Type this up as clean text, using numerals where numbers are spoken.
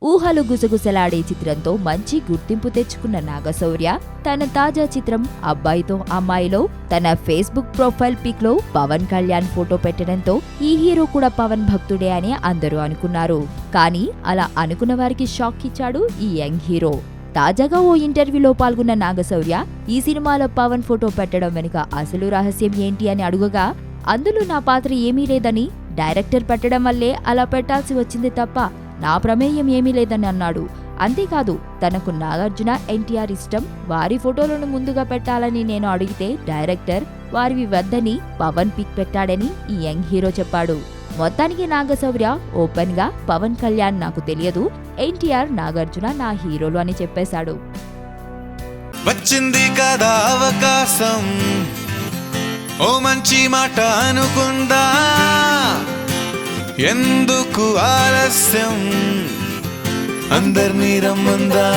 ఊహలు గుసగుసలాడే చిత్రంతో మంచి గుర్తింపు తెచ్చుకున్న నాగశౌర్య తన తాజా చిత్రం అబ్బాయితో అమ్మాయిలో తన ఫేస్బుక్ ప్రొఫైల్ పిక్ లో పవన్ కళ్యాణ్ ఫోటో పెట్టడంతో ఈ హీరో కూడా పవన్ భక్తుడే అని అందరూ అనుకున్నారు. కానీ అలా అనుకున్న వారికి షాక్ ఇచ్చాడు ఈ యంగ్ హీరో. తాజాగా ఓ ఇంటర్వ్యూలో పాల్గొన్న నాగశౌర్య ఈ సినిమాలో పవన్ ఫోటో పెట్టడం వెనుక అసలు రహస్యం ఏంటి అని అడుగగా, అందులో నా పాత్ర ఏమీ లేదని, డైరెక్టర్ పెట్టడం వల్లే అలా పెట్టాల్సి వచ్చింది తప్ప నా ప్రమేయం ఏమీ లేదని అన్నాడు. అంతేకాదు, తనకు నాగార్జున, ఎన్టీఆర్ ఇష్టం, వారి ఫోటోలను ముందుగా పెట్టాలని నేను అడిగితే డైరెక్టర్ వారివి వద్దని పవన్ పిక్ పెట్టాడని ఈ యంగ్ హీరో చెప్పాడు. మొత్తానికి నాగశౌర్య ఓపెన్ గా పవన్ కళ్యాణ్ నాకు తెలియదు, ఎన్టీఆర్, నాగార్జున నా హీరోలు అని చెప్పేశాడు. వచ్చింది కదా అవకాశం, ఓ మంచి మాట అనుకుందా, ఎందుకు ఆలస్యం, అందర్నీ రమ్మందా.